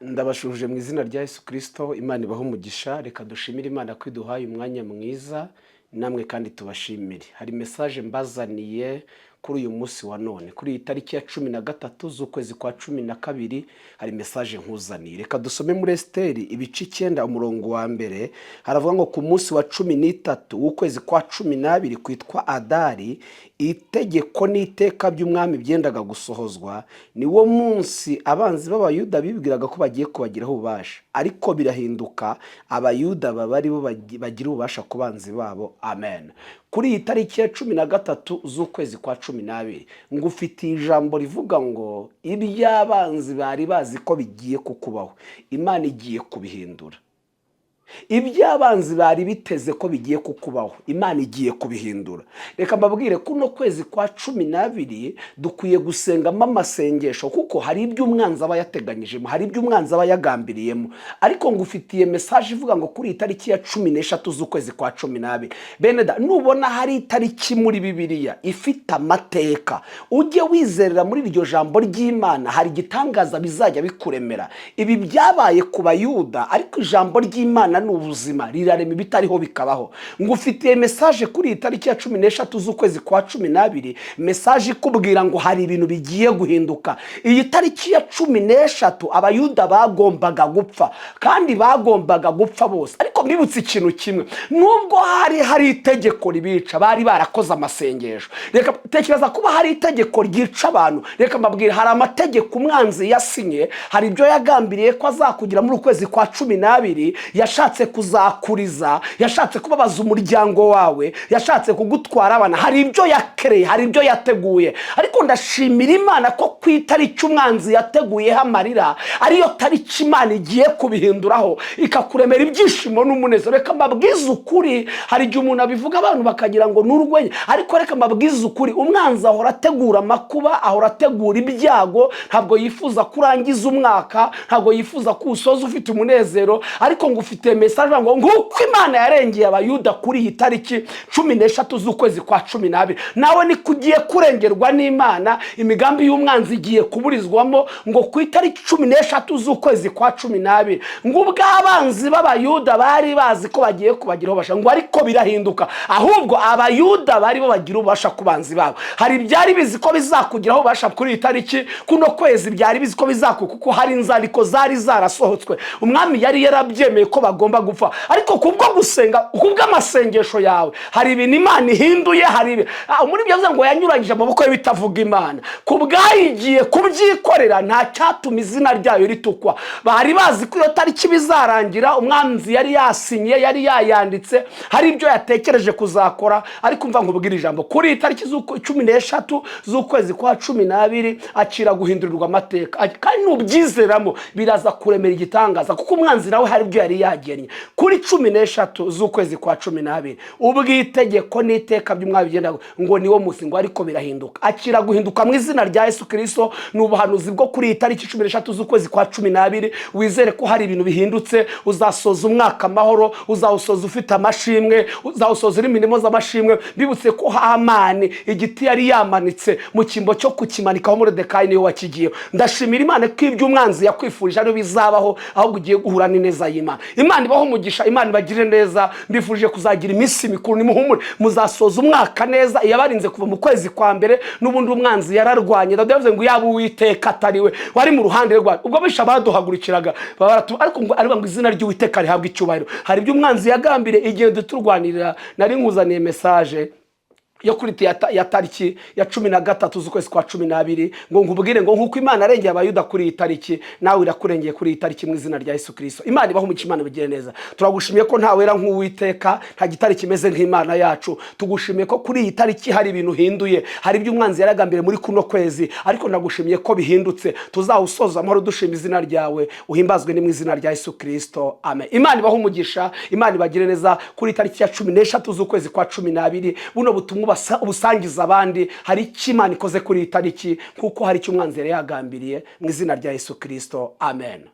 Ndabashuje mu izina rya Yesu Kristo. Imana ibaho umugisha. Reka dushimire Imana ko iduhaye umwanya mwiza, namwe kandi tubashimire. Hari message mbazaniye kuri uyu munsi wa none, kuri iyi tariki ya 13 z'ukwezi kwa 12, hari message nkuzaniye. Reka dusome muri Esteri ibice 9 umurongo wa mbere. Haravuga ngo ku munsi wa 13 w'ukwezi kwa 12 kwitwa Adari, itegeko n'iteka by'umwami byendaga gusohozwa. Ni wo munsi abanzi b'Abayuda bibwiraga ko bagiye kubagiraho ububasha, ariko birahinduka Abayuda bari bo bagira ububasha ku banzi babo. Amen. Kuri iyi tariki ya 13 z'ukwezi kwa 12 ngufitiye ijambo rivuga ngo iby'abanzi bari bazi ko bigiye kukubaho, Imana igiye kubihindura. Iby'abanzi bari biteze ko bigiye kukubaho, Imana igiye kubihindura. Reka mbabwire kuno kwezi kwa 12 dukwiye gusengamo amasengesho, kuko hari iby'umwanzi aba yateganyijemo, hari iby'umwanzi aba yagambiriyemo. Ariko ngufitiye message ivuga ngo kuri itariki ya 13 z'ukwezi kwa 12, beneda nubona hari itariki muri Bibiliya ifite amateka, ujye wizerera muri iryo jambo ry'Imana, hari gitangaza bizajya bikuremera. Ibi byabaye ku Bayuda, ariko ijambo ry'Imana n'ubuzima rirarema ibitariho bikabaho. Ngufitiye message kuri itariki ya 13 z'ukwezi kwa 12, message ikubwira ngo hari ibintu bigiye guhinduka. Iyi tariki ya 13 Abayuda bagombaga gupfa, kandi bagombaga gupfa bose. Ariko mwibutse ikintu kimwe, nubwo hari itegeko ribica, bari barakoze amasengesho. Reka tekereza kuba hari itegeko ryica abantu. Reka mbabwira, hari amategeko umwanzi yasinye, hari ibyo yagambiriye ko azakugira muri ukwezi kwa 12, yashatse kuzakuriza, yashatse kubabaza umuryango wawe, yashatse kugutwara abana. Hari ibyo yakereye, hari ibyo yateguye. Ariko ndashimira Imana ko ku itariki umwanzi yateguyeho amarira, ariyo tariki Imana igiye kubihinduraho, ikakuremera ibyishimo n'umunezero. Reka mbabwize ukuri, hari igihe umuntu abivuga abantu bakagira ngo n'urwenya, ariko reka mbabwize ukuri, umwanzi ahora ategura amakuba, ahora ategura ibyago. Ntabwo yifuza kurangiza umwaka, ntabwo yifuza kuwusoza ufite umunezero. Ariko ngufite message ngo nguko Imana yarengeye Abayuda kuri iyi tariki 13 z'ukwezi kwa 12, nawe ni kugiye kurengerwa n'Imana. Imigambi y'umwanzi igiye kuburizwamo, ngo ku itariki 13 z'ukwezi kwa 12 ngubwo abanzi b'Abayuda bari bazi ko bagiye kubagiraho ububasha, ngo ariko birahinduka, ahubwo Abayuda bari bo bagira ububasha ku banzi babo. Hari byari bizi ko bizakugiraho ububasha kuri iyi tariki, kuno kwezi byari bizi ko kuko hari inzandiko zari zarasohotswe, umwami yari yarabyemeye ko bagomba gupfa. Ariko kubwo gusenga, kubwo amasengesho yawe, hari ibintu Imana ihinduye. Hari muri byavuze ngo yanyuranyije amaboko ye bitavuga Imana, kubwayigiye kubyikorera, nta cyatuma izina ryayo ritukwa. Bari bazi ko iyo tariki bizarangira, umwanzi yari yasinye, yari yayanditse, hari ibyo yatekereje kuzakora. Ariko mva nkubwira ijambo, kuri itariki 13 z'ukwezi kwa 12 akira guhindurirwa amateka, kandi nubyizeramo biraza kuremera igitangaza, kuko umwanzi nawe hari ibyo yari yagennye. Kuri 13 z'ukwezi kwa 12 ubwitegeko n'iteka by'umwami bigenda ngo niwo munsi, ngo ariko birahinduka. Akira guhinduka mu izina rya Yesu Kristo. N'ubuhanuzi bwo kuri itariki 13 z'ukwezi kwa 12, wizere ko hari ibintu bihindutse. Uzasoza umwaka amahoro, uzawusoza ufite amashimwe, uzawusoza uri imirimo z'amashimwe. Bibutse ko Hamani igiti yari yamanitse mu kimbo cyo kukimanikaho Moridekayi niwe wakigiye. Ndashimira Imana ko iby'umwanzi yakwifurije ari bizabaho, ahubwo ugiye guhura n'ineza y'Imana. Imana ibaho umugisha, Imana ibagire neza. Mbifurije kuzagira iminsi mikuru, nimuhumure, muzasoza umwaka neza. Yabarinze kuva mu kwezi kwa mbere, n'ubundi umwanzi yararwanye. Ndavuze ngo yaba Uwiteka atariwe wari mu ruhande rwa, ubwo bisha baduhagurikiraga, ariko ngo ari ngo izina ry'Uwiteka rihabwa icyubahiro. Hari ibyo umwanzi yagambire, igihe duturwanirira. Nari nkuzaniye message yo kuri ya tariki ya 13 z'ukwezi kwa 12, ngo nkubwire ngo nkuko Imana arengeye Abayuda kuri iyi tariki, nawe irakurengeye kuri iyi tariki mu izina rya Yesu Kristo. Imana ibaho umugisha, Imana bigire neza. Turagushimiye ko nta wera nk'Uwiteka, nta gitari kimeze nk'Imana yacu. Tugushimiye ko kuri iyi tariki hari ibintu hinduye, hari ibyo umwanzi yaragambire muri kuno kwezi, ariko nagushimiye ko bihindutse. Tuzawusoza amahoro dushima izina ryawe, uhimbazwe ni mu izina rya Yesu Kristo. Amen. Imana ibaho umugisha, Imana ibagire neza. Kuri tariki ya 13 z'ukwezi kwa 12 buno butumwa ubusangiza abandi. Hari icyo Imana ikoze kuri iyi tariki, kuko hari icyo umwanzi yari yagambiriye mu izina rya Yesu Kristo. Amen.